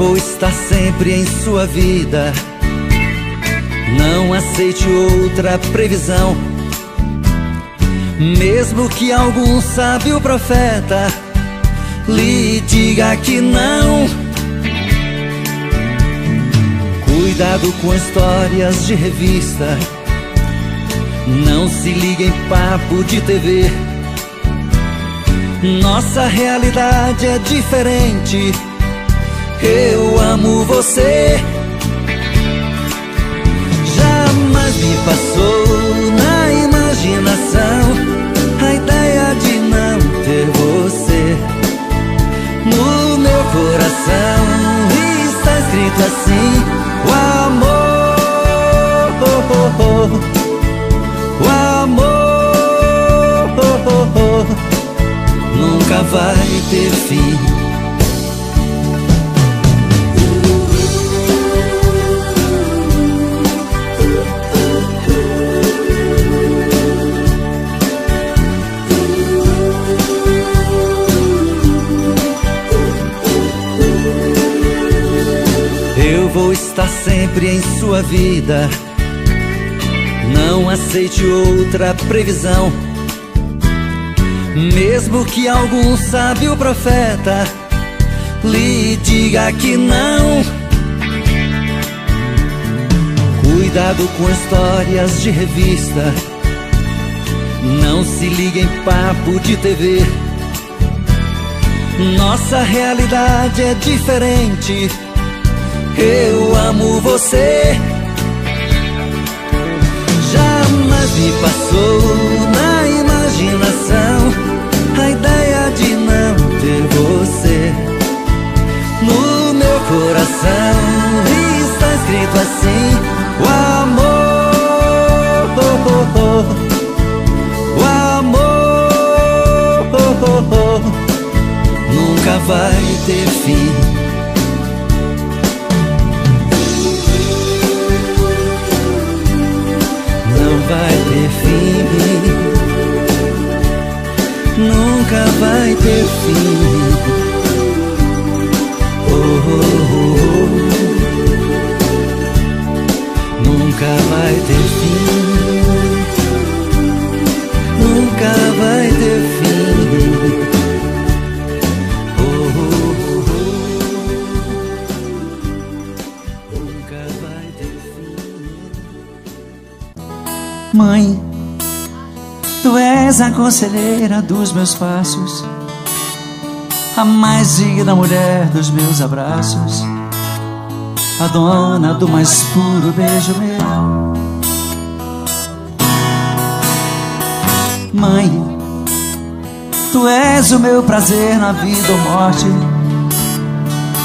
vou estar sempre em sua vida. Não aceite outra previsão, mesmo que algum sábio profeta lhe diga que não. Cuidado com histórias de revista, não se ligue em papo de TV. Nossa realidade é diferente. Eu amo você. Jamais me passou na imaginação a ideia de não ter você. No meu coração está escrito assim: o amor, o amor nunca vai ter fim. Eu vou estar sempre em sua vida. Não aceite outra previsão, mesmo que algum sábio profeta lhe diga que não. Cuidado com histórias de revista, não se ligue em papo de TV. Nossa realidade é diferente. Eu amo você. Jamais me passou na imaginação a ideia de não ter você. No meu coração está escrito assim: o amor, o amor nunca vai ter fim. Vai ter fim, nunca vai ter fim. Oh, oh, oh. Nunca vai ter fim, nunca vai ter fim. Oh, oh, oh. Nunca vai ter fim. Mãe, tu és a conselheira dos meus passos, a mais digna mulher dos meus abraços, a dona do mais puro beijo meu. Mãe, tu és o meu prazer na vida ou morte,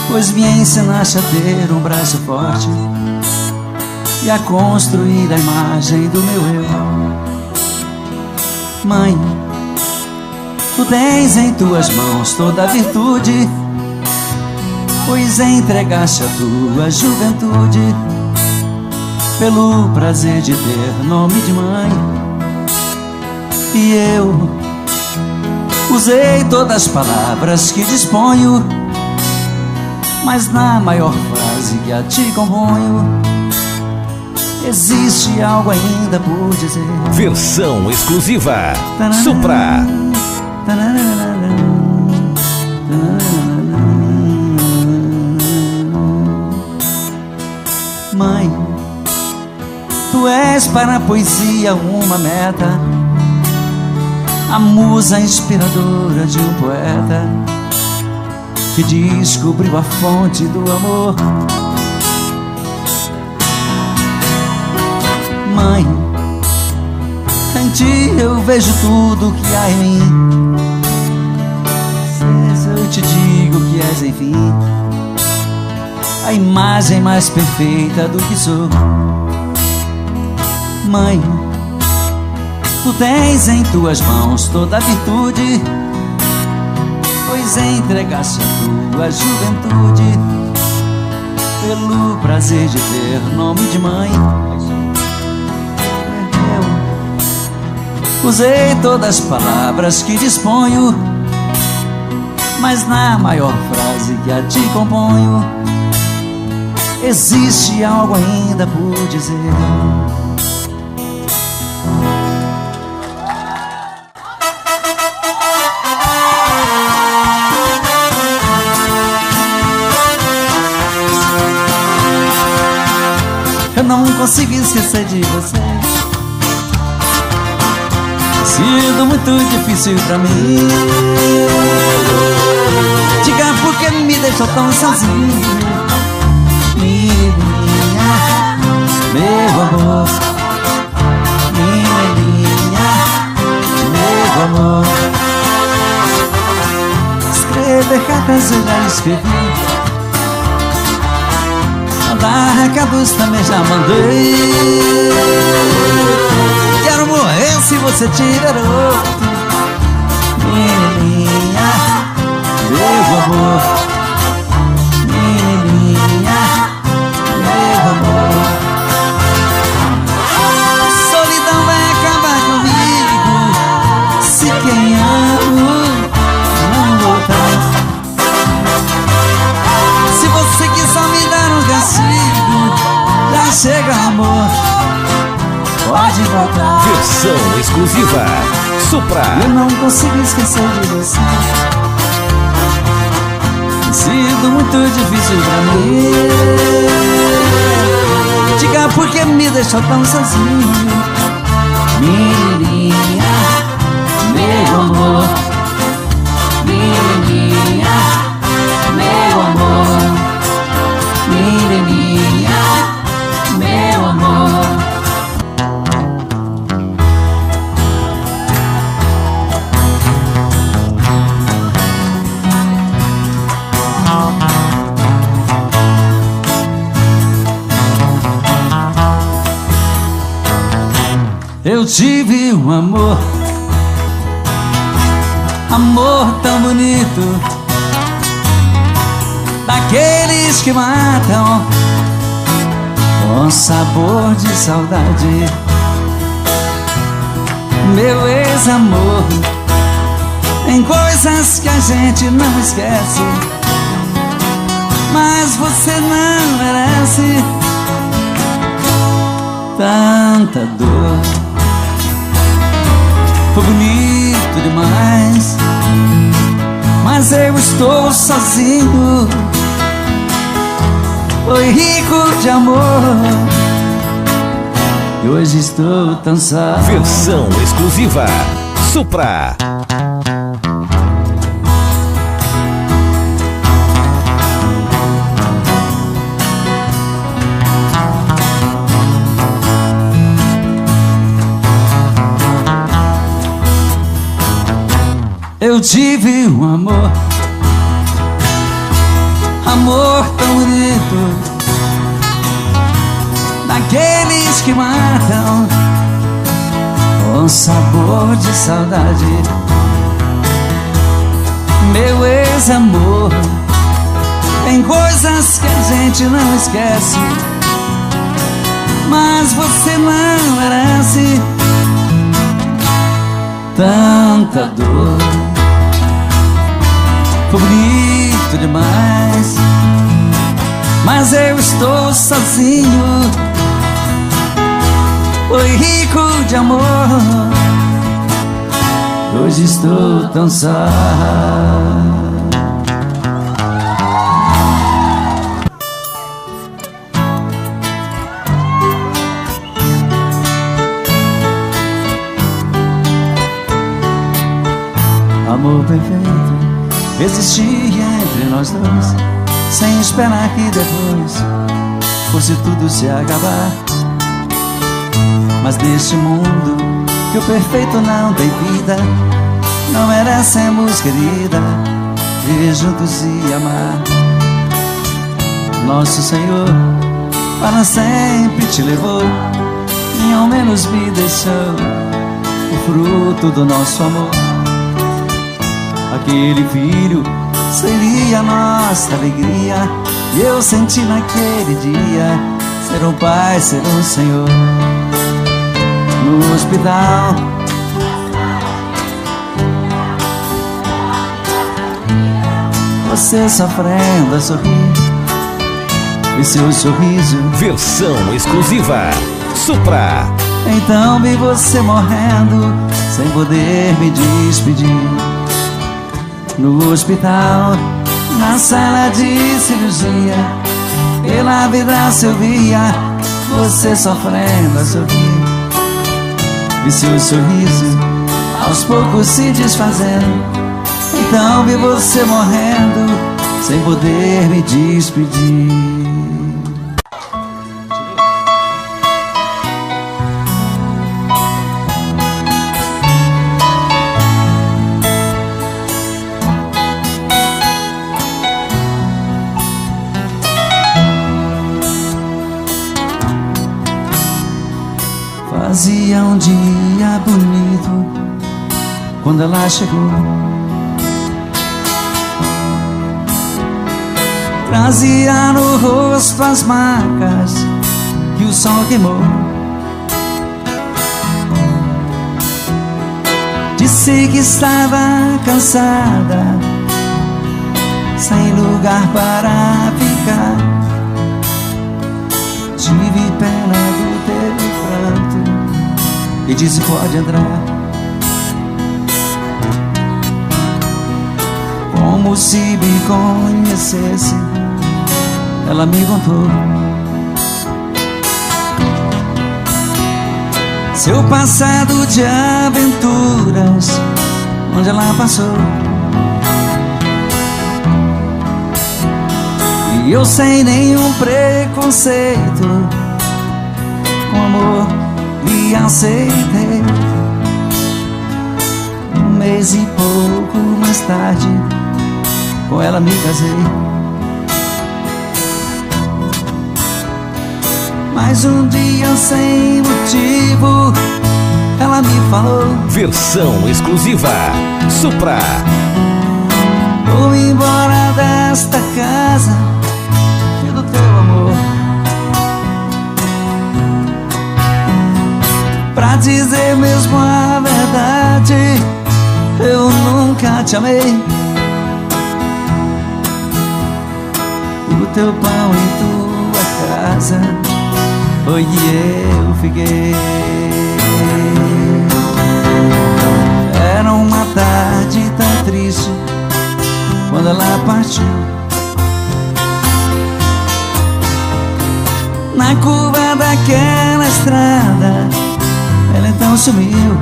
pois me ensinaste a ter um braço forte e a construir a imagem do meu eu. Mãe, tu tens em tuas mãos toda a virtude, pois entregaste a tua juventude pelo prazer de ter nome de mãe. E eu usei todas as palavras que disponho, mas na maior frase que a ti componho existe algo ainda por dizer. Versão exclusiva Supra. Mãe, tu és para a poesia uma meta, a musa inspiradora de um poeta que descobriu a fonte do amor. Mãe, em ti eu vejo tudo que há em mim. Se eu te digo que és, enfim, a imagem mais perfeita do que sou. Mãe, tu tens em tuas mãos toda a virtude, pois entregaste a tua juventude pelo prazer de ter nome de mãe. Usei todas as palavras que disponho, mas na maior frase que a te componho existe algo ainda por dizer. Eu não consigo esquecer de você. Sido muito difícil pra mim. Diga por que me deixou tão sozinho. Menininha, meu amor. Menininha, meu amor. Escrever cartas eu já escrevi, mandar recados também já mandei. Quero morrer se você tiver outro. Menininha, meu amor. Menininha, meu amor. Solidão vai acabar comigo se quem amo não voltar. Se você quiser me dar um castigo, já chega, amor, pode voltar. Versão exclusiva Supra. Eu não consigo esquecer de você. Tem sido muito difícil pra mim. Diga por que me deixou tão sozinho. Menininha, meu amor. Menininha, meu amor. Menininha, meu amor. Eu tive um amor, amor tão bonito, daqueles que matam com sabor de saudade. Meu ex-amor, tem coisas que a gente não esquece, mas você não merece tanta dor. Foi bonito demais, mas eu estou sozinho. Foi rico de amor e hoje estou tão só. Versão exclusiva Supra. Eu tive um amor, amor tão bonito, daqueles que matam com sabor de saudade. Meu ex-amor, tem coisas que a gente não esquece, mas você não merece tanta dor. Foi bonito demais, mas eu estou sozinho. Foi rico de amor, hoje estou tão só. Amor perfeito existia entre nós dois, sem esperar que depois fosse tudo se acabar. Mas neste mundo que o perfeito não tem vida, não merecemos, querida, viver juntos e amar. Nosso Senhor para sempre te levou, e ao menos me deixou o fruto do nosso amor. Aquele filho seria nossa alegria, e eu senti naquele dia ser um pai, ser um Senhor. No hospital você sofrendo a sorrir, e seu sorriso. Versão exclusiva Supra. Então vi você morrendo sem poder me despedir. No hospital, na sala de cirurgia, pela vidraça eu via você sofrendo a sorrir, e seu sorriso aos poucos se desfazendo. Então vi você morrendo sem poder me despedir. Fazia um dia bonito quando ela chegou. Trazia no rosto as marcas que o sol queimou. Disse que estava cansada, sem lugar para ficar. Tive pena do teu pranto e disse: pode entrar. Como se me conhecesse, ela me contou seu passado de aventuras, onde ela passou. E eu sem nenhum preconceito, com amor me aceitei. Um mês e pouco mais tarde, com ela me casei. Mas um dia sem motivo, ela me falou: Versão exclusiva Supra. vou embora desta casa e do teu amor, pra dizer mesmo a verdade, eu nunca te amei. O teu pão e tua casa foi eu fiquei. Era uma tarde tão triste quando ela partiu. Na curva daquela estrada, ela então sumiu.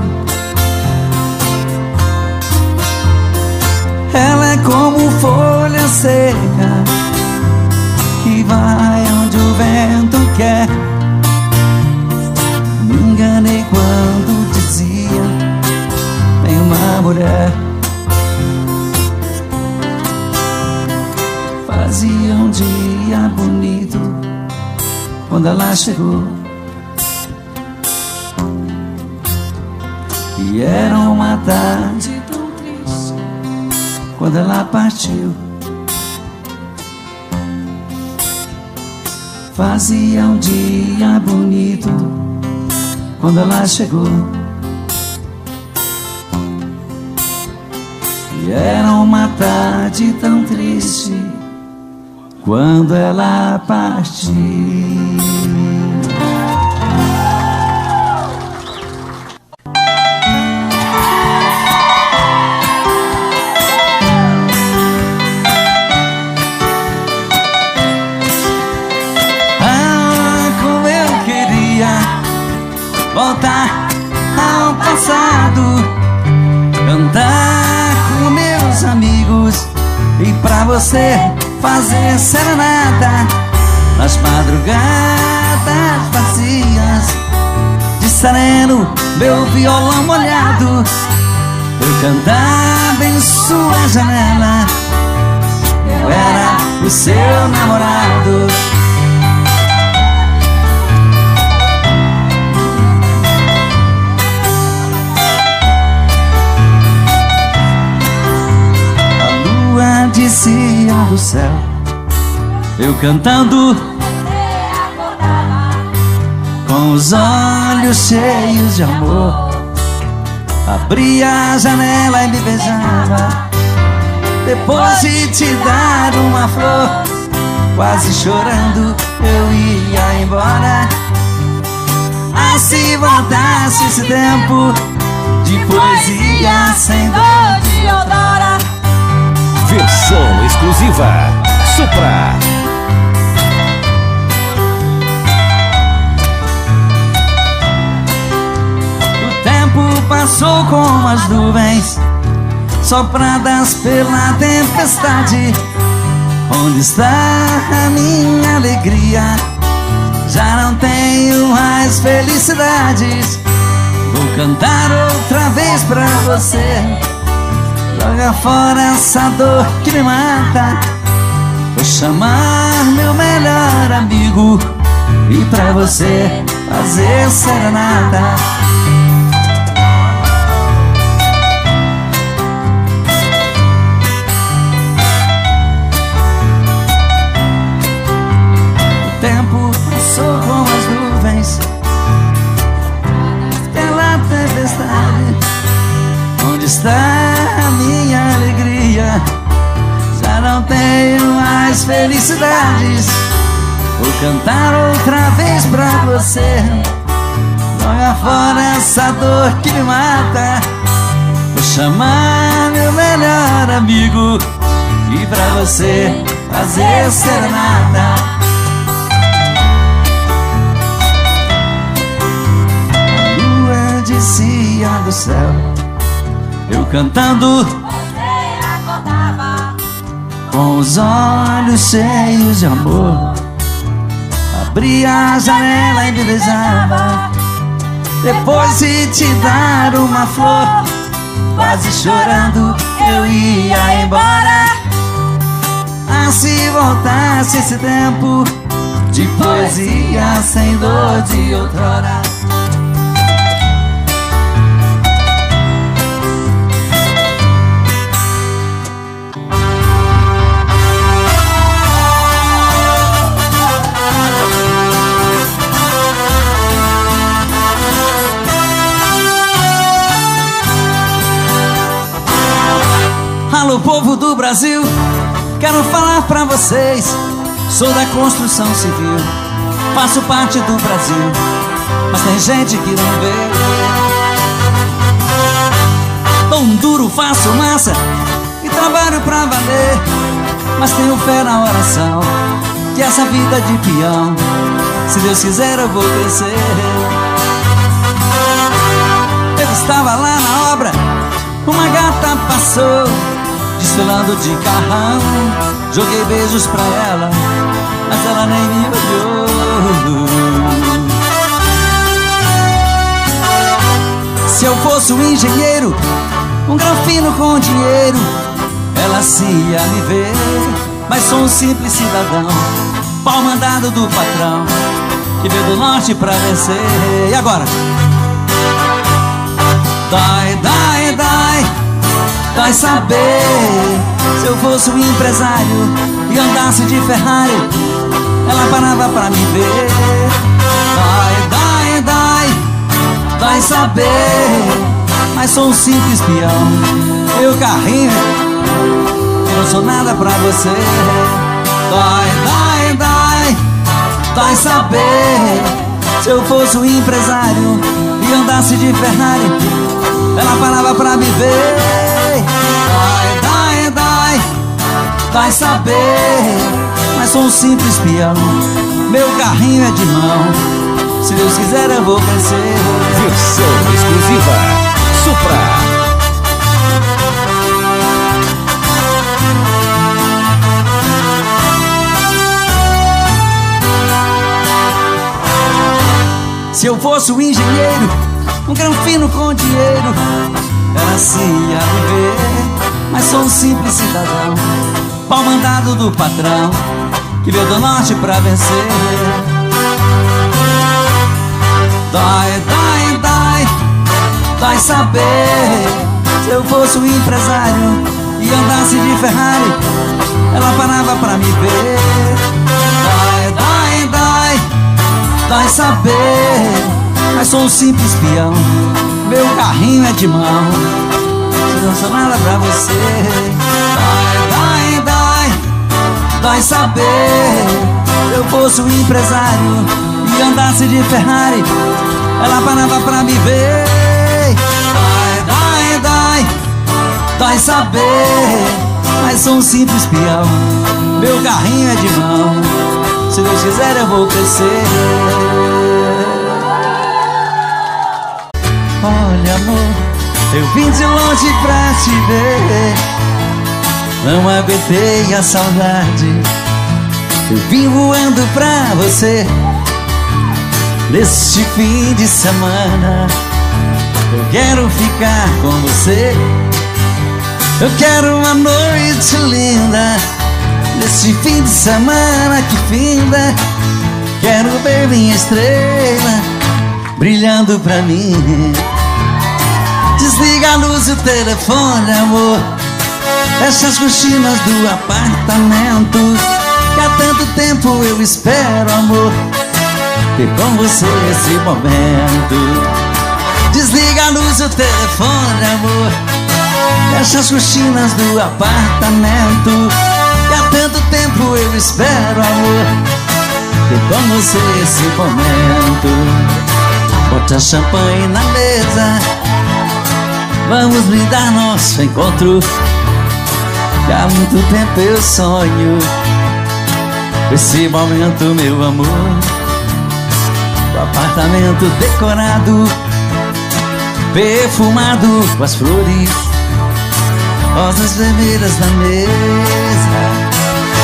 Ela é como folha seca que vai onde o vento quer. Me enganei quando dizia: tem uma mulher. Fazia um dia bonito quando ela chegou, e era uma tarde tão triste quando ela partiu. Fazia um dia bonito quando ela chegou, e era uma tarde tão triste quando ela partiu. Voltar ao passado, cantar com meus amigos e pra você fazer serenata nas madrugadas vazias, de sereno, meu violão molhado, eu cantava em sua janela. Eu era o seu namorado. Descia do céu, eu cantando, com os olhos cheios de amor. Abria a janela e me beijava, Depois de te dar uma flor, quase chorando eu ia embora. Ah, se voltasse esse tempo de poesia sem dor de outrora. Versão exclusiva Supra. O tempo passou como as nuvens sopradas pela tempestade. Onde está a minha alegria? Já não tenho mais felicidades. Vou cantar outra vez pra você. Joga fora essa dor que me mata. Vou chamar meu melhor amigo e pra você fazer serenata. O tempo passou como as nuvens pela tempestade. Onde está a minha alegria? Já não tenho mais felicidades. Vou cantar outra vez pra você. Joga fora essa dor que me mata. Vou chamar meu melhor amigo e pra você fazer serenata. A lua descia do céu, eu cantando, Você acordava com os olhos cheios de amor. Abria a janela e me beijava. Depois de te dar uma flor, quase chorando eu ia embora. Ah, se voltasse esse tempo de poesia sem dor de outrora. Alô, povo do Brasil, quero falar pra vocês. Sou da construção civil, faço parte do Brasil, mas tem gente que não vê. Dou duro, faço massa e trabalho pra valer, mas tenho fé na oração que essa vida de peão, se Deus quiser eu vou crescer. Eu estava lá na obra, uma gata passou desfilando de carrão. Joguei beijos pra ela, mas ela nem me olhou. Se eu fosse um engenheiro, um grafino com dinheiro, ela se ia me ver. Mas sou um simples cidadão, pau mandado do patrão, que veio do norte pra vencer. E agora? Dói, dói, dói, dói saber. Se eu fosse um empresário e andasse de Ferrari, ela parava pra me ver. Dói, dói, dói, dói saber. Mas sou um simples peão, meu carrinho, eu não sou nada pra você. Dói, dói, dói, dói saber. Se eu fosse um empresário e andasse de Ferrari, ela parava pra me ver. Dói, dói, dói, dói saber. Mas sou um simples peão, meu carrinho é de mão. Se Deus quiser eu vou crescer. Versão exclusiva Supra. Se eu fosse um engenheiro, um granfino com dinheiro, ela se ia me ver. Mas sou um simples cidadão, pau mandado do patrão, que veio do norte pra vencer. Dói, dói, dói, dói saber. Se eu fosse um empresário e andasse de Ferrari, ela parava pra me ver. Dói, dói, dói, dói saber. Mas sou um simples peão, meu carrinho é de mão. Se não sou nada pra você. Dói, Dói saber, eu fosse um empresário e andasse de Ferrari, ela parava pra me ver. Dói, dói, dói, dói saber, mas sou um simples peão, meu carrinho é de mão, se Deus quiser eu vou crescer. Olha amor, eu vim de longe pra te ver, não aguentei a saudade, eu vim voando pra você. Neste fim de semana eu quero ficar com você, eu quero uma noite linda. Neste fim de semana que finda, quero ver minha estrela brilhando pra mim. Desliga a luz e o telefone, amor, fecha as cortinas do apartamento, que há tanto tempo eu espero, amor, ter com você esse momento. Desliga a luz e o telefone, amor, fecha as cortinas do apartamento, que há tanto tempo eu espero, amor, ter com você esse momento. Bote a champanhe na mesa, vamos brindar nosso encontro, que há muito tempo eu sonho esse momento, meu amor. O apartamento decorado, perfumado com as flores, rosas vermelhas na mesa,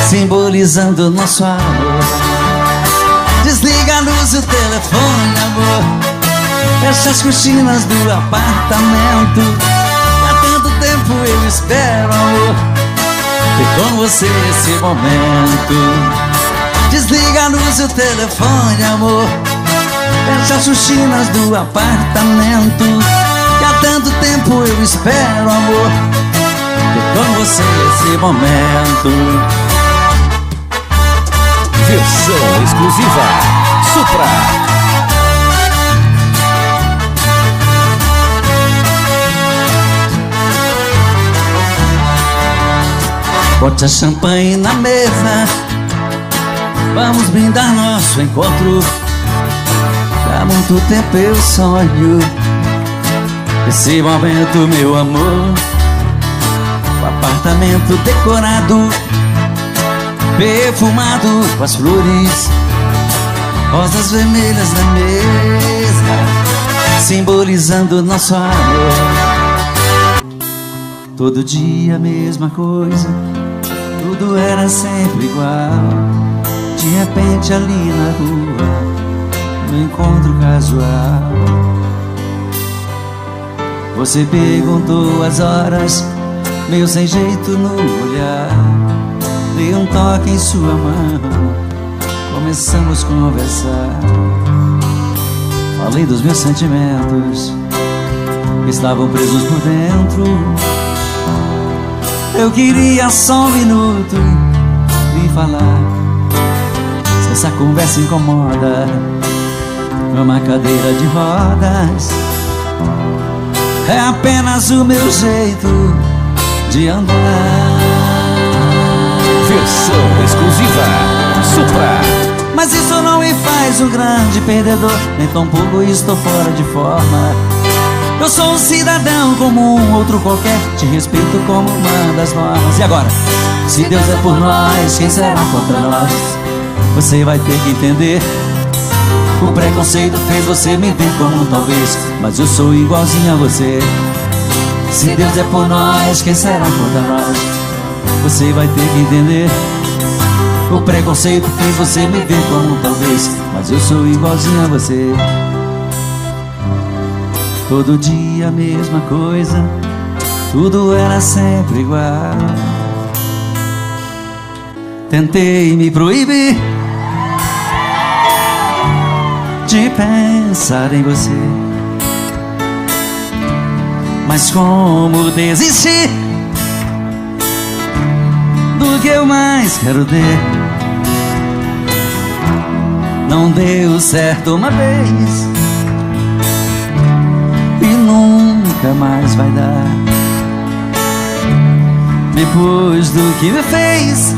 simbolizando nosso amor. Desliga a luz e o telefone, amor, fecha as cortinas do apartamento, há tanto tempo eu espero, amor, ter com você esse momento. Desliga a luz e o telefone, amor, fecha as cortinas do apartamento, que há tanto tempo eu espero, amor, ter com você esse momento. Versão exclusiva Supra. Bote a champanhe na mesa, vamos brindar nosso encontro, há muito tempo eu sonho esse momento, meu amor. O apartamento decorado, perfumado com as flores, rosas vermelhas na mesa, simbolizando nosso amor. Todo dia a mesma coisa, tudo era sempre igual. De repente ali na rua, um encontro casual, você perguntou as horas, meio sem jeito no olhar. Dei um toque em sua mão, começamos a conversar. Falei dos meus sentimentos que estavam presos por dentro. Eu queria só um minuto e falar, se essa conversa incomoda, numa cadeira de rodas, é apenas o meu jeito de andar. Versão exclusiva Supra. Mas isso não me faz um grande perdedor, nem tampouco estou fora de forma. Eu sou um cidadão como um outro qualquer, te respeito como uma das normas. E agora? Se Deus é por nós, quem será contra nós? Você vai ter que entender, o preconceito fez você me ver como um talvez, mas eu sou igualzinho a você. Se Deus é por nós, quem será contra nós? Você vai ter que entender, o preconceito fez você me ver como um talvez, mas eu sou igualzinho a você. Todo dia a mesma coisa, tudo era sempre igual. Tentei me proibir de pensar em você, mas como desistir do que eu mais quero ter? Não deu certo uma vez e nunca mais vai dar. Depois do que me fez,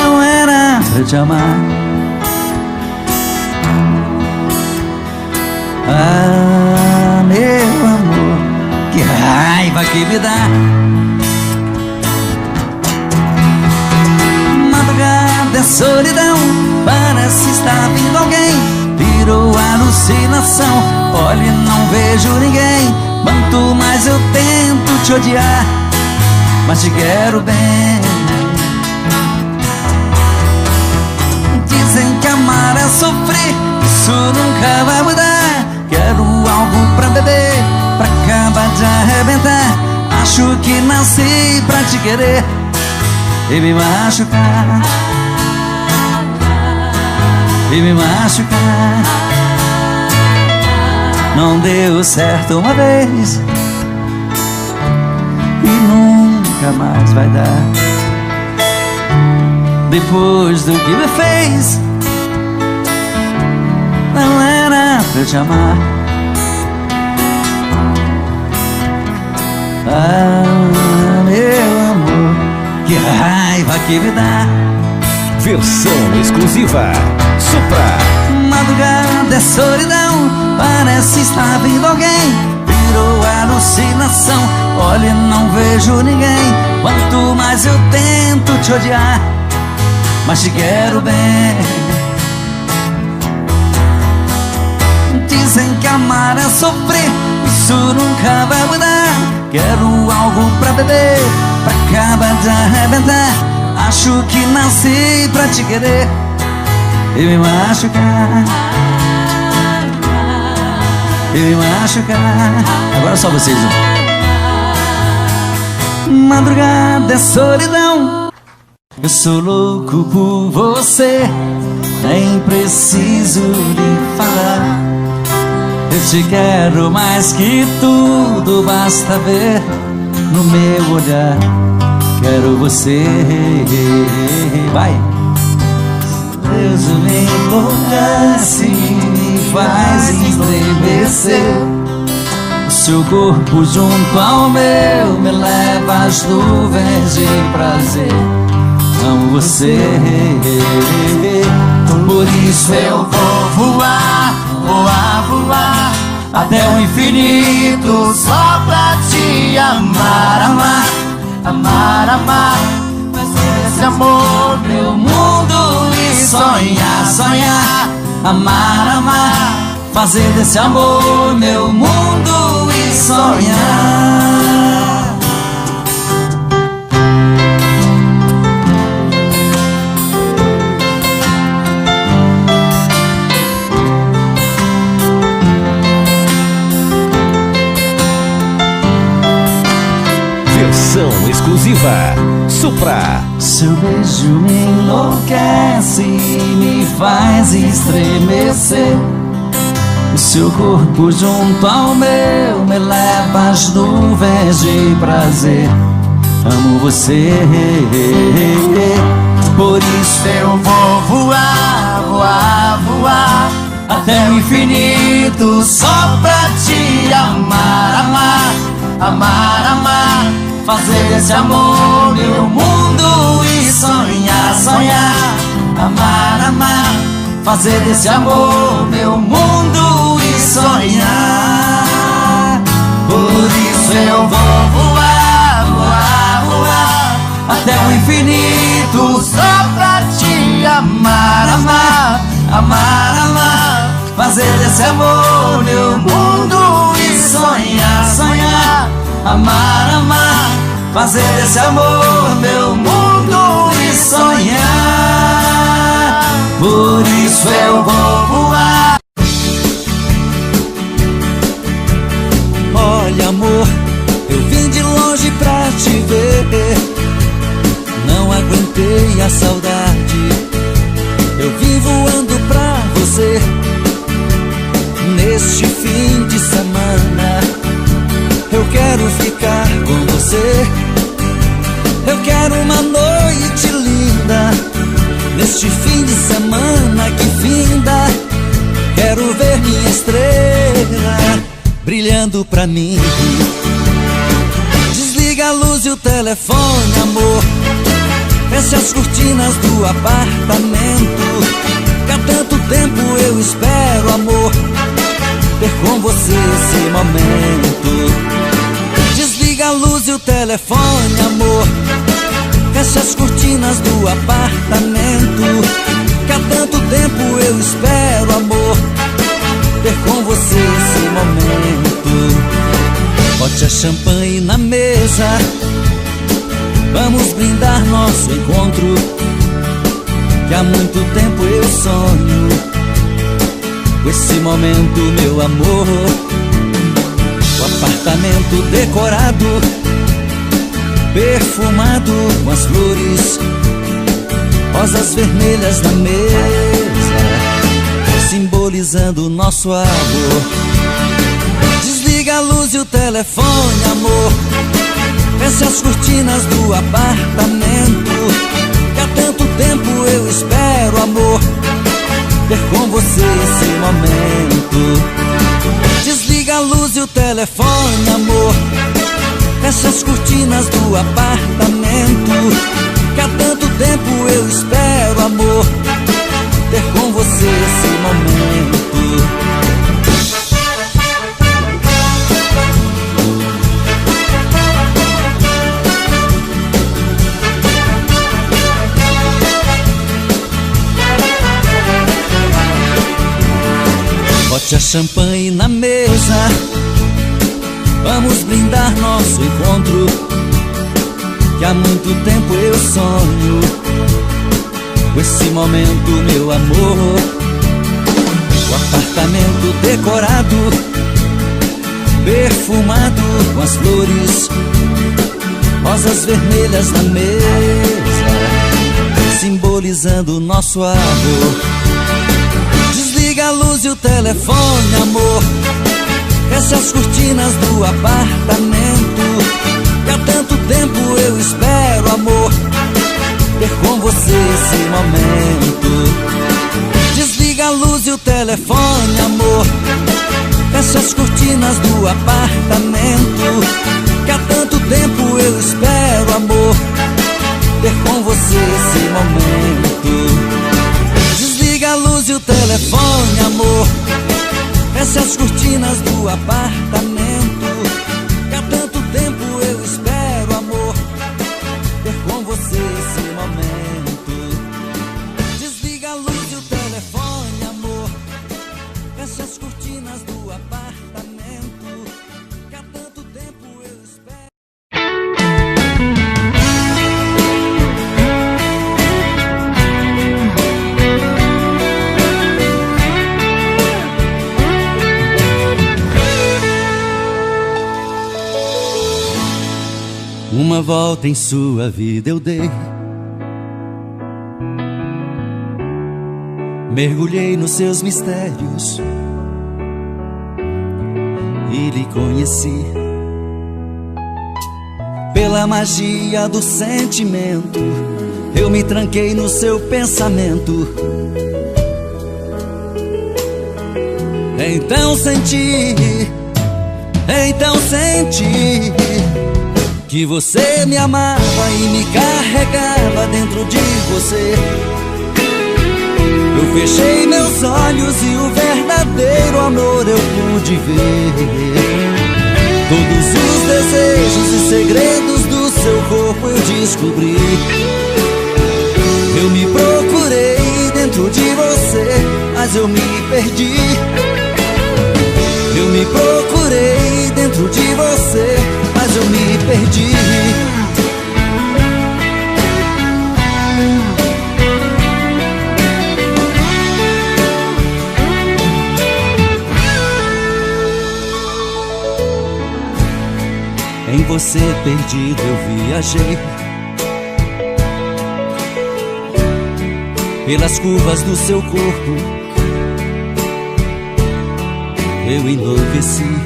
não era pra te amar. Ah, meu amor, que raiva que me dá. Madrugada é solidão, parece estar vindo alguém. Virou alucinação, olha, não vejo ninguém. Quanto mais eu tento te odiar, mas te quero bem. Dizem que amar é sofrer, isso nunca vai mudar. Quero algo pra beber, pra acabar de arrebentar. Acho que nasci pra te querer e me machucar, e me machucar. Não deu certo uma vez e nunca mais vai dar. Depois do que me fez, não era pra te amar. Ah, meu amor, que raiva que me dá. Versão exclusiva Supra. Madrugada é solidão, parece estar vindo alguém. Virou alucinação, olha, não vejo ninguém. Quanto mais eu tento te odiar, mas te quero bem. Dizem que amar é sofrer, isso nunca vai mudar. Quero algo pra beber, pra acabar de arrebentar. Acho que nasci pra te querer e me machucar, e me machucar. Agora só vocês, Madrugada é solidão, eu sou louco por você. Nem preciso lhe falar, eu te quero mais que tudo. Basta ver no meu olhar, quero você. Vai! Deus me enlouquece, me faz estremecer. O seu corpo junto ao meu me leva às nuvens de prazer. Amo você, por isso eu vou voar, voar, voar até o infinito, só pra te amar, amar, amar, amar. Fazer esse amor meu mundo e sonhar, sonhar, amar, amar. Fazer desse amor meu mundo e sonhar. Versão exclusiva Supra. Seu beijo me enlouquece, me faz estremecer. O seu corpo junto ao meu me leva às nuvens de prazer. Amo você, por isso eu vou voar, voar, voar até o infinito, só pra te amar, amar, amar, amar. Fazer desse amor meu mundo e sonhar, sonhar, amar, amar. Fazer desse amor meu mundo e sonhar. Por isso eu vou voar, voar, voar até o infinito, só pra te amar, amar, amar, amar. Fazer desse amor meu mundo e sonhar, sonhar, amar, amar. Fazer desse amor meu mundo e sonhar. Por isso eu vou voar. Olha, amor, eu vim de longe pra te ver. Não aguentei a saudade, eu vim voando pra você. Neste fim de semana eu quero ficar com você. Eu quero uma noite linda, neste fim de semana que finda. Quero ver minha estrela brilhando pra mim. Desliga a luz e o telefone, amor. feche as cortinas do apartamento, que há tanto tempo eu espero, amor, ter com você esse momento. Desliga a luz e o telefone, amor, feche as cortinas do apartamento, que há tanto tempo eu espero, amor, ter com você esse momento. Bote a champanhe na mesa, vamos brindar nosso encontro, que há muito tempo eu sonho com esse momento, meu amor. O apartamento decorado, perfumado com as flores, rosas vermelhas na mesa, simbolizando o nosso amor. Desliga a luz e o telefone, amor, feche as cortinas do apartamento, que há tanto tempo eu espero, amor, ter com você esse momento. Desliga a luz e o telefone, amor, feche as cortinas do apartamento, que há tanto tempo eu espero, amor, ter com você esse momento. Bote a champanhe na mesa, vamos brindar nosso encontro, que há muito tempo eu sonho com esse momento, meu amor. O apartamento decorado, perfumado com as flores, rosas vermelhas na mesa, simbolizando o nosso amor. Desliga a luz e o telefone, amor, feche as cortinas do apartamento, que há tanto tempo eu espero, amor, ter com você esse momento. Desliga a luz e o telefone, amor, feche as cortinas do apartamento, que há tanto tempo eu espero, amor, ter com você esse momento. Desliga a luz e o telefone, amor, feche as cortinas do apartamento, que há tanto tempo eu espero, amor, ter com você esse momento. Desliga a luz e o telefone, amor, feche as cortinas do apartamento, que há tanto tempo eu espero. Uma volta em sua vida eu dei, mergulhei nos seus mistérios e lhe conheci. Pela magia do sentimento, eu me tranquei no seu pensamento. Então senti que você me amava e me carregava dentro de você. Eu fechei meus olhos e o verdadeiro amor eu pude ver. Todos os desejos e segredos do seu corpo eu descobri. Eu me procurei dentro de você, mas eu me perdi. Eu me procurei dentro de você, mas eu me perdi. Em você perdido eu viajei, pelas curvas do seu corpo eu enlouqueci.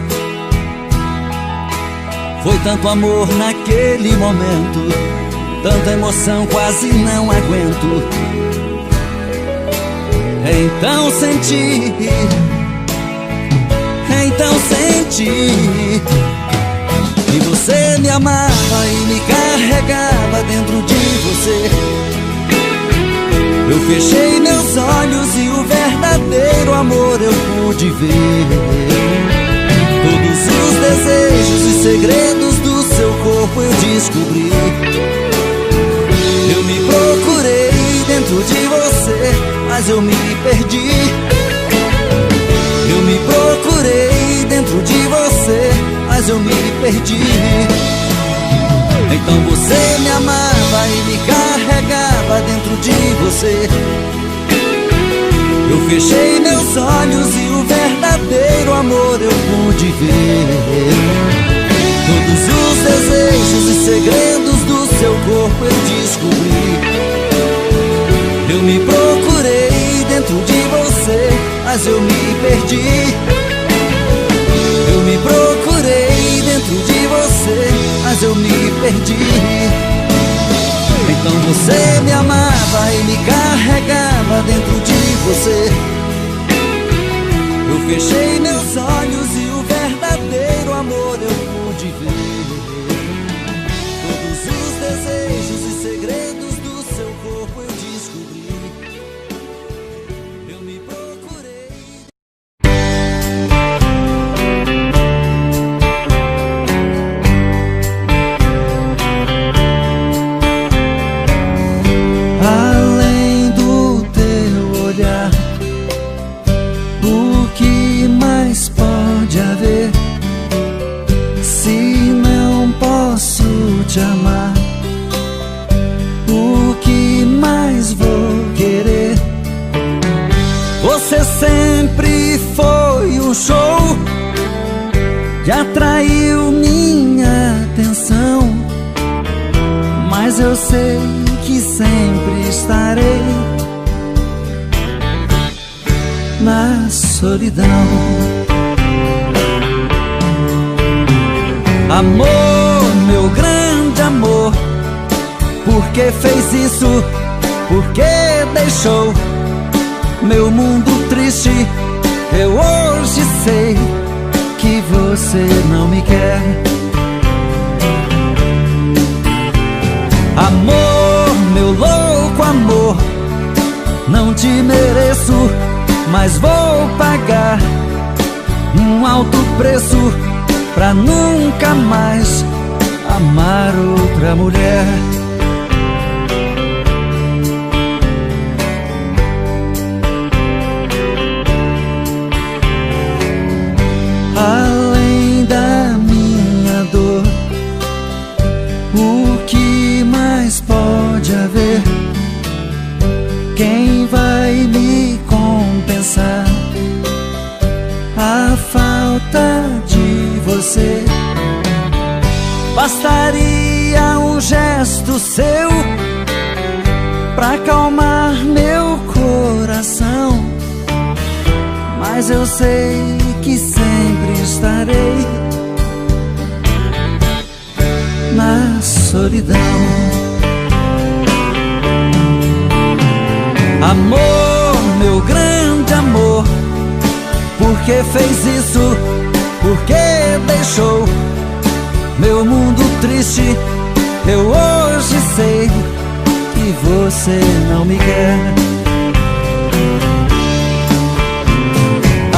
Foi tanto amor naquele momento, tanta emoção quase não aguento. Então senti que você você me amava e me carregava dentro de você. Eu fechei meus olhos e o verdadeiro amor eu pude ver. Todos os desejos e segredos do seu corpo eu descobri. Eu me procurei dentro de você, mas eu me perdi. Eu me procurei dentro de você, mas eu me perdi. Então você me amava e me carregava dentro de você. Eu fechei meus olhos e o verdadeiro amor eu pude ver. Todos os desejos e segredos do seu corpo eu descobri. Eu me procurei dentro de você, mas eu me perdi. Eu me procurei dentro de você, mas eu me perdi. Então você me amava e me carregava dentro de você. Eu fechei meus olhos e o verdadeiro amor eu pude ver. Todos os desejos e segredos do seu corpo eu descobri. Eu me procurei. Além do teu olhar, o que mais pode haver? Se não posso te amar, o que mais vou querer? Você sempre foi um show que atraiu minha atenção, mas eu sei que sempre estarei na solidão. Amor, meu grande amor, por que fez isso? Por que deixou meu mundo triste? Eu hoje sei que você não me quer. Amor, meu louco amor, não te mereço, mas vou pagar um alto preço pra nunca mais amar outra mulher. Além da minha dor, o que mais pode haver? Quem vai me compensar a falta de você? Bastaria um gesto seu pra acalmar meu coração, mas eu sei que sempre estarei na solidão. Amor, meu grande amor, por que fez isso? Por que deixou meu mundo triste? Eu hoje sei que você não me quer.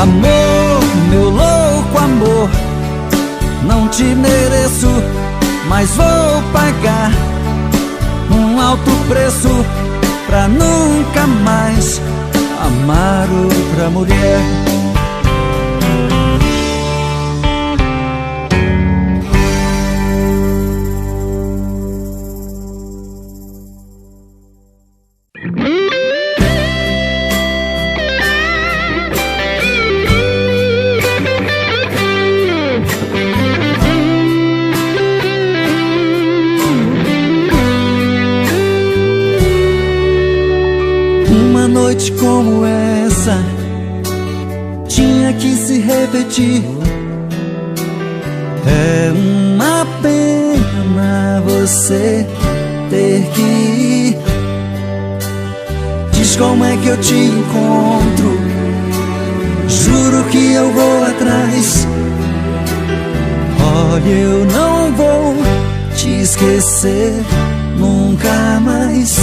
Amor, meu louco amor, não te mereço, mas vou pagar um alto preço pra nunca mais amar outra mulher. Uma noite como essa tinha que se repetir. É uma pena você ter que ir. Diz como é que eu te encontro, juro que eu vou atrás. Olha, eu não vou te esquecer nunca mais.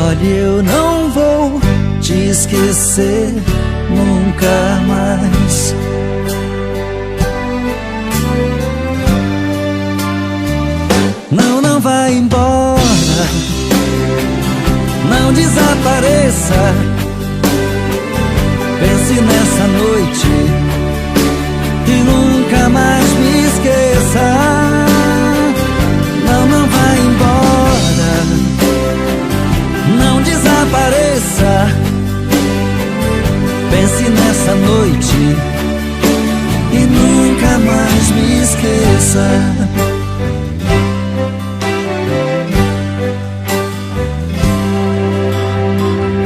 Olha, eu não vou te esquecer nunca mais. Não, não vai embora, não desapareça. Pense nessa noite e nunca mais me esqueça. Não, não vai embora, não desapareça. Pense nessa noite e nunca mais me esqueça.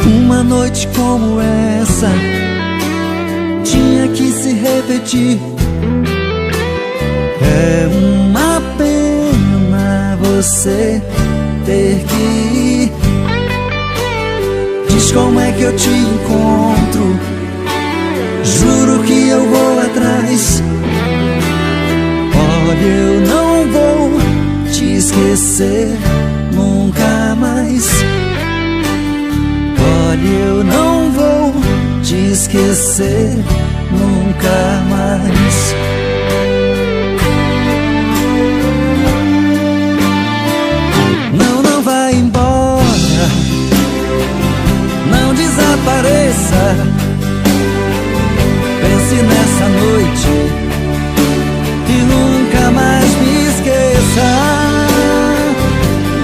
Uma noite como essa tinha que se repetir. É uma pena você ter que ir. Diz como é que eu te encontro, juro que eu vou atrás. Olha, eu não vou te esquecer nunca mais. Olha, eu não vou te esquecer nunca mais. Não, não vai embora, não desapareça. Pense nessa noite e nunca mais me esqueça.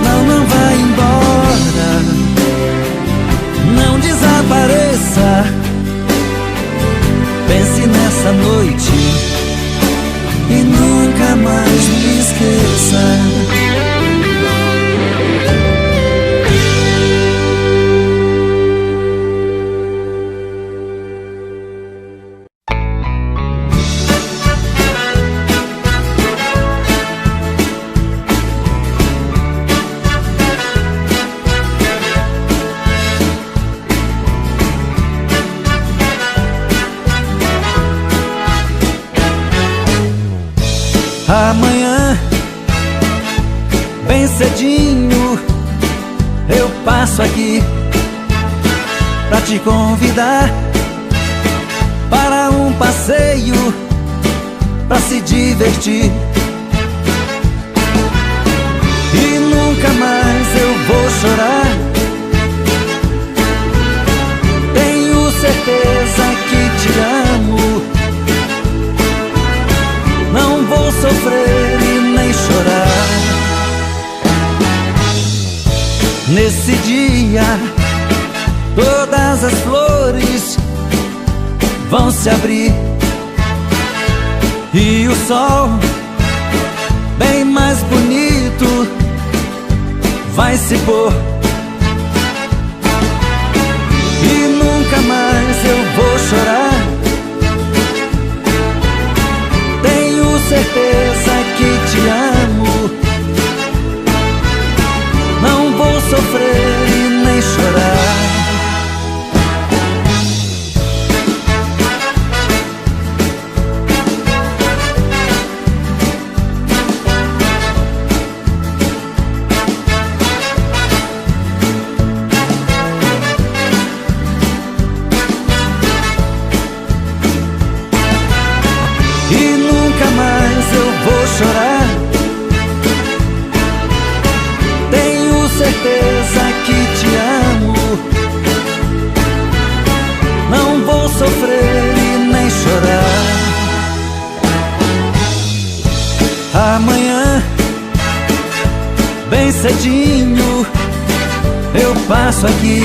Não, não vai embora, não desapareça. Pense nessa noite e nunca mais me esqueça. Amanhã, bem cedinho, eu passo aqui pra te convidar para um passeio, pra se divertir. E nunca mais eu vou chorar. Tenho certeza que te amo. Não vou sofrer e nem chorar. Nesse dia, todas as flores vão se abrir e o sol, bem mais bonito, vai se pôr. E nunca mais eu vou chorar. Certeza que te amo. Não vou sofrer e nem chorar. Chorar. Tenho certeza que te amo. Não vou sofrer e nem chorar. Amanhã, bem cedinho, eu passo aqui.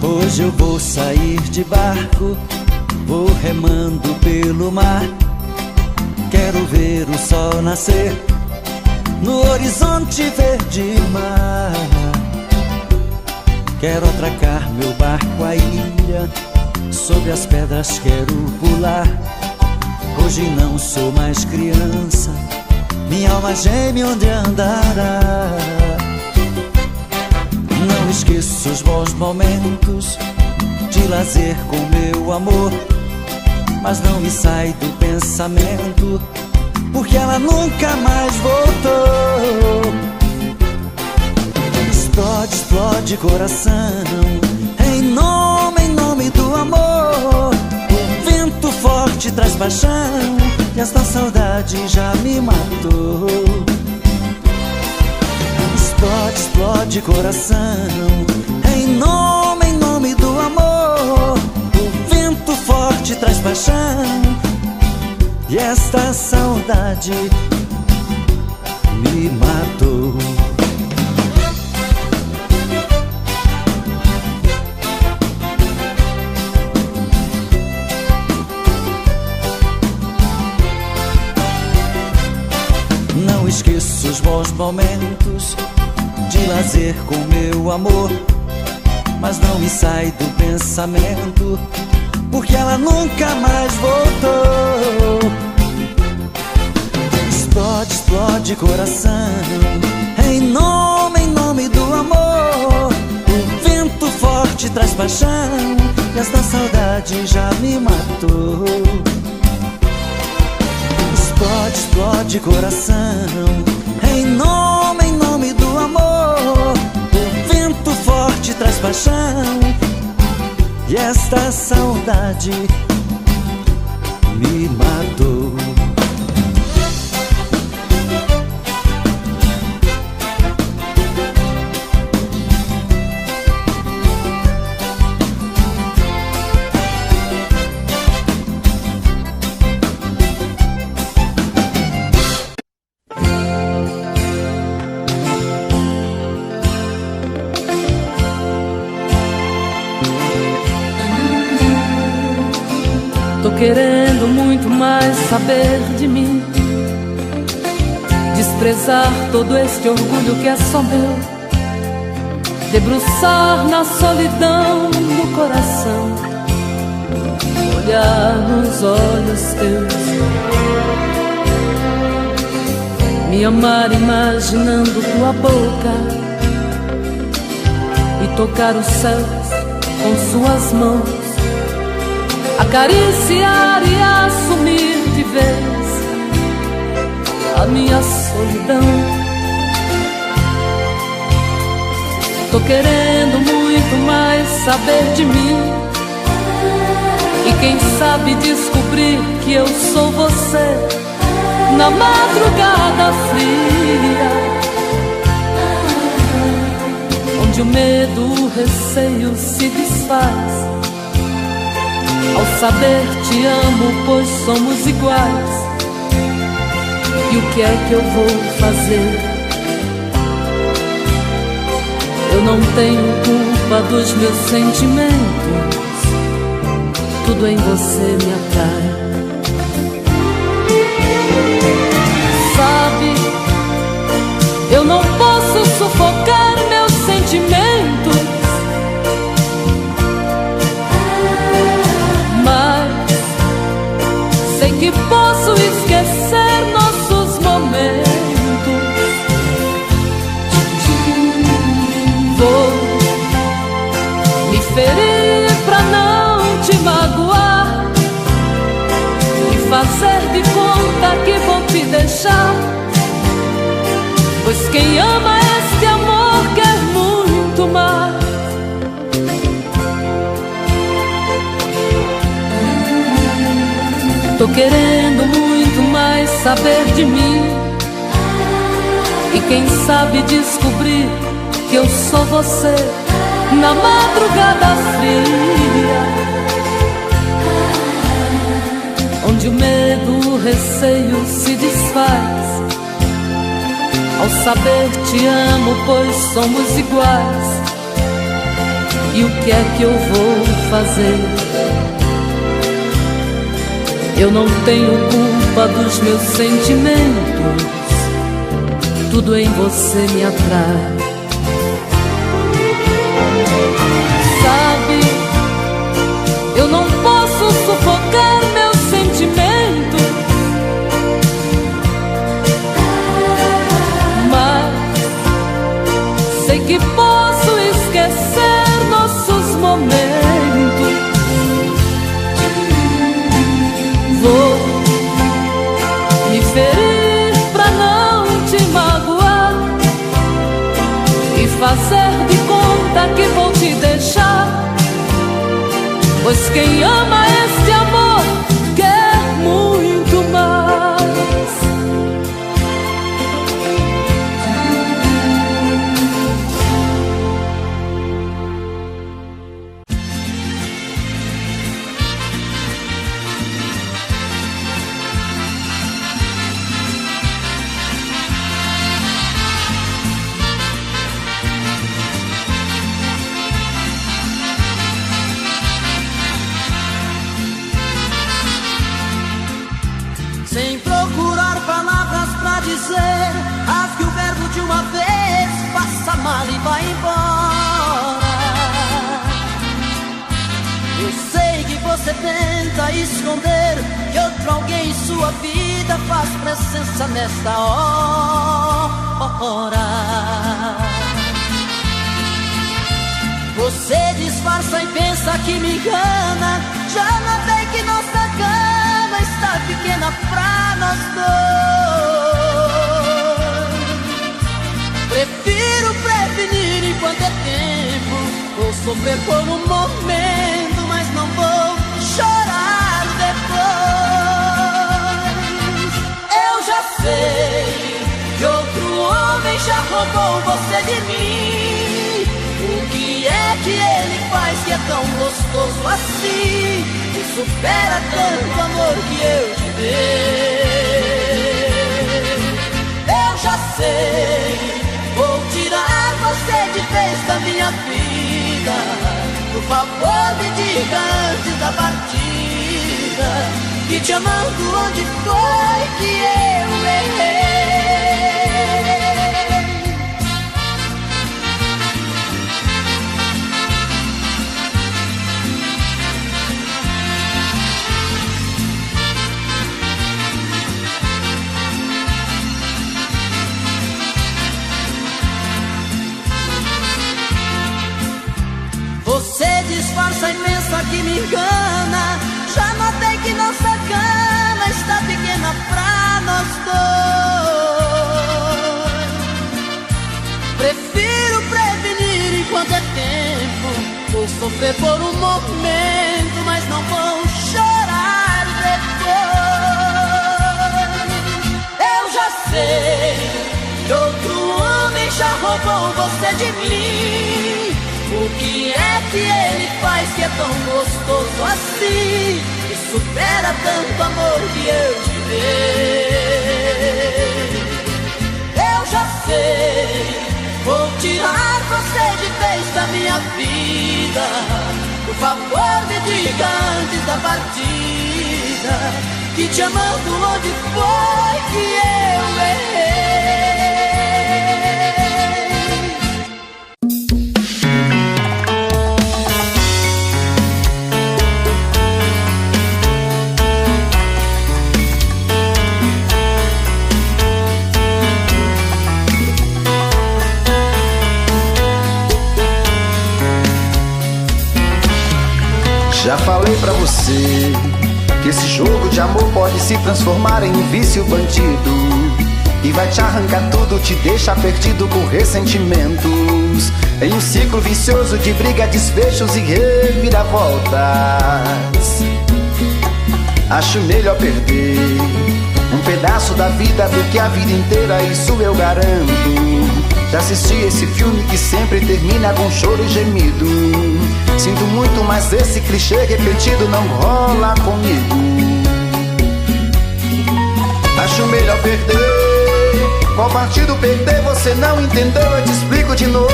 Hoje eu vou sair de barco, vou remando pelo mar. Quero ver o sol nascer no horizonte verde mar. Quero atracar meu barco à ilha, sobre as pedras quero pular. Hoje não sou mais criança, minha alma geme onde andará. Não esqueço os bons momentos de lazer com meu amor, mas não me sai do pensamento, porque ela nunca mais voltou. Explode, explode coração, em nome do amor. O vento forte traz paixão, e esta saudade já me matou. Explode, explode coração, em nome do amor. O vento forte traz paixão, e esta saudade me matou. Não esqueço os bons momentos de lazer com meu amor, mas não me sai do pensamento, porque ela nunca mais voltou. Explode, explode coração, em nome do amor. O vento forte traz paixão, e esta saudade já me matou. Explode, explode coração, em nome do amor. O vento forte traz paixão, e esta saudade me matou. Tô querendo muito mais saber de mim, desprezar todo este orgulho que é só meu, debruçar na solidão do coração, olhar nos olhos teus, me amar imaginando tua boca e tocar os céus com suas mãos, acariciar e assumir de vez a minha solidão. Tô querendo muito mais saber de mim, e quem sabe descobrir que eu sou você na madrugada fria, onde o medo, o receio se desfaz ao saber te amo, pois somos iguais. E o que é que eu vou fazer? Eu não tenho culpa dos meus sentimentos, tudo em você me atrai. Sabe, eu não posso sufocar meus sentimentos, sei que posso esquecer nossos momentos. Vou me ferir pra não te magoar e fazer de conta que vou te deixar, pois quem ama este amor quer muito mais. Tô querendo muito mais saber de mim, e quem sabe descobrir que eu sou você na madrugada fria, onde o medo, o receio se desfaz ao saber te amo, pois somos iguais. E o que é que eu vou fazer? Eu não tenho culpa dos meus sentimentos, tudo em você me atrai. Sabe, eu não posso sufocar meus sentimentos, pois quem ama este amor quer muito mais. Sem procurar palavras pra dizer, rasgue o verbo de uma vez, passa mal e vai embora. Eu sei que você tenta esconder que outro alguém em sua vida faz presença nesta hora. Você disfarça e pensa que me engana, já notei que nossa cama está pequena pra nós dois. Prefiro prevenir enquanto é tempo, vou sofrer por um momento, mas não vou chorar depois. Eu já sei que outro homem já roubou você de mim. O que é que ele faz que é tão gostoso assim, que supera tanto amor que eu te dei? Eu já sei, vou tirar você de vez da minha vida. Por favor me diga antes da partida, que te amando onde foi que eu errei. Você disfarça e pensa que me engana, já notei que nossa cama está pequena pra nós dois. Prefiro prevenir enquanto é tempo, vou sofrer por um momento, mas não vou chorar depois. Eu já sei que outro homem já roubou você de mim. O que é que ele faz que é tão gostoso assim, que supera tanto amor que eu te dei? Eu já sei, vou tirar você de vez da minha vida. Por favor me diga antes da partida, que te amando onde foi que eu errei. Já falei pra você que esse jogo de amor pode se transformar em um vício bandido, e vai te arrancar tudo, te deixar perdido com ressentimentos, em um ciclo vicioso de briga, desfechos e reviravoltas. Acho melhor perder um pedaço da vida do que a vida inteira, isso eu garanto. Já assisti esse filme que sempre termina com choro e gemido. Sinto muito, mas esse clichê repetido não rola comigo. Acho melhor perder. Qual partido perder? Você não entendeu, eu te explico de novo.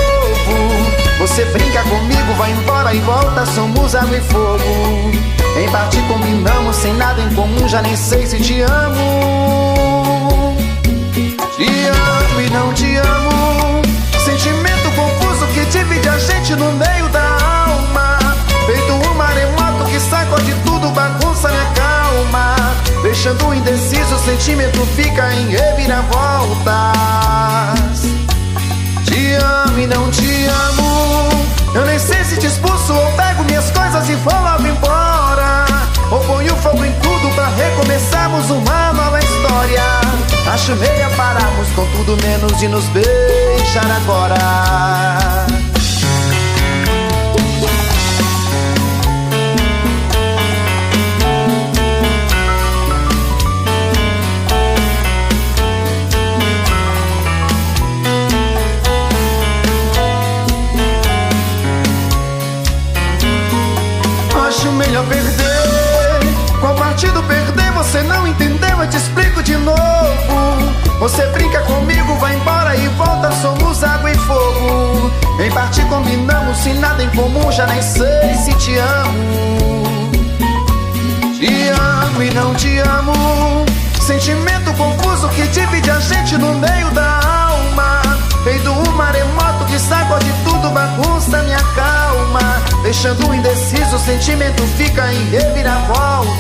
Você brinca comigo, vai embora e volta, somos água e fogo. Em parte combinamos, sem nada em comum, já nem sei se te amo. Te amo e não te amo, sentimento confuso que divide a gente no meio da alma. Feito um maremoto que sacode tudo, bagunça minha calma, deixando indeciso, o sentimento fica em reviravoltas. Te amo e não te amo, eu nem sei se te expulso ou pego minhas coisas e vou logo embora, ou ponho fogo em tudo pra recomeçarmos uma nova história. Acho melhor pararmos com tudo menos de nos beijar agora. Acho melhor perder. Qual partido perder? Você não entendeu, eu te explico de novo. Você brinca comigo, vai embora e volta, somos água e fogo. Em partir combinamos, sem nada em comum, já nem sei se te amo. Te amo e não te amo. Sentimento confuso que divide a gente no meio da alma. Feito um maremoto que sacode tudo, bagunça minha calma. Deixando indeciso, o sentimento fica em reviravoltas.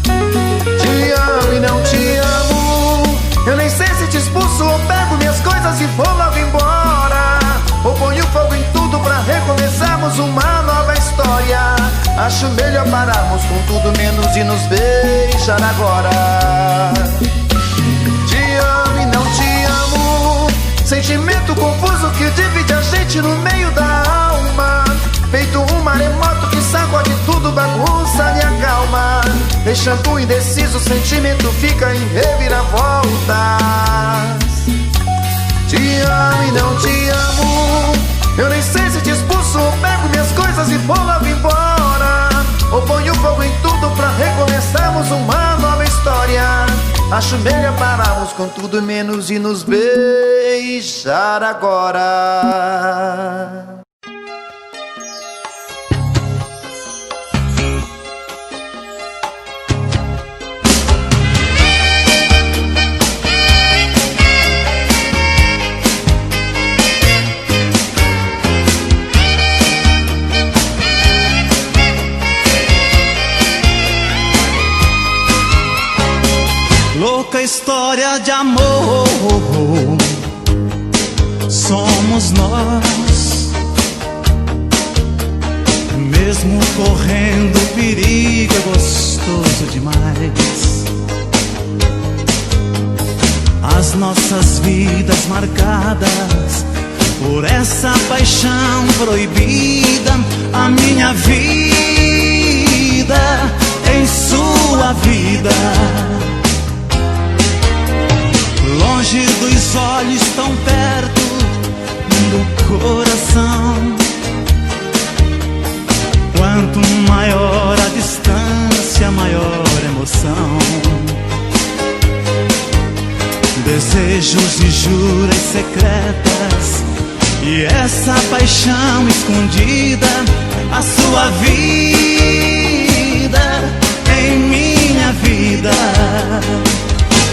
Te amo e não te amo. Eu nem sei se te expulso ou pego minhas coisas e vou logo embora. Ou ponho fogo em tudo pra recomeçarmos uma nova história. Acho melhor pararmos com tudo menos e nos beijar agora. Te amo e não te amo. Sentimento confuso que divide a gente no meio da alma. Feito um maremoto que sacode tudo, bagunça minha calma. Deixando indeciso, o sentimento fica em reviravoltas. Te amo e não te amo. Eu nem sei se te expulso ou pego minhas coisas e vou logo embora. Ou ponho fogo em tudo pra recomeçarmos uma nova história. Acho melhor pararmos com tudo menos e nos beijar agora. Louca história de amor, somos nós. Mesmo correndo perigo, é gostoso demais. As nossas vidas marcadas por essa paixão proibida. A minha vida em sua vida. Longe dos olhos, tão perto do coração. Quanto maior a distância, maior a emoção. Desejos e juras secretas, e essa paixão escondida. A sua vida em minha vida.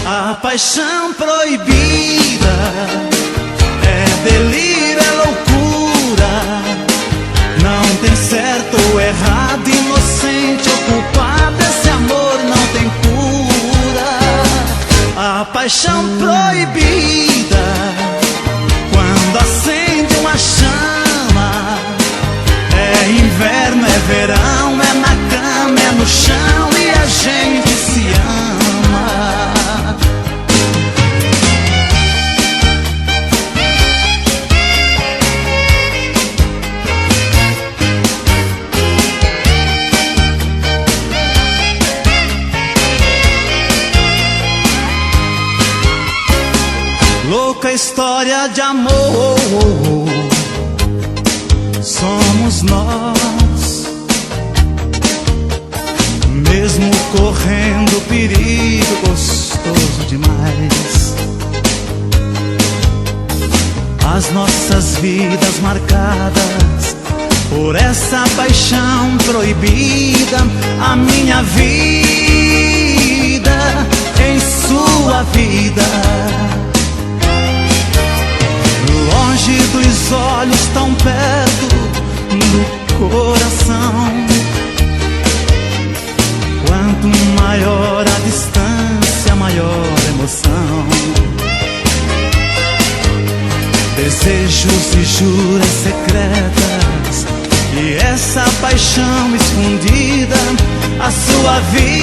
A paixão proibida é delírio, é loucura. Não tem certo ou errado, inocente ou culpado. Esse amor não tem cura. A paixão proibida, quando acende uma chama. É inverno, é verão, é na cama, é no chão, e a gente se ama. Louca história de amor, somos nós. Mesmo correndo perigo, gostoso demais. As nossas vidas marcadas por essa paixão proibida. A minha vida em sua vida. Longe dos olhos, tão perto do coração. Quanto maior a distância, maior a emoção. Desejos e juras secretas, e essa paixão escondida. A sua vida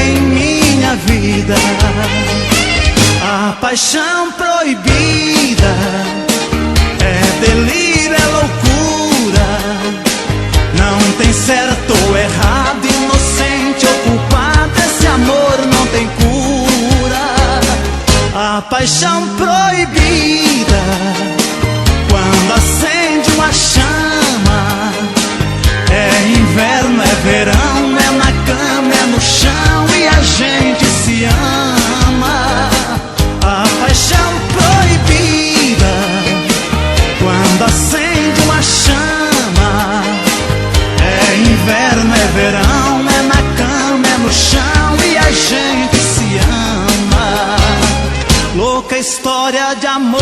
em minha vida. A paixão proibida é delírio, é loucura. Não tem certo ou errado, inocente ou culpado. Esse amor não tem cura. A paixão proibida, quando acende uma chama. verão, é na cama, é no chão e a gente se ama. Louca história de amor.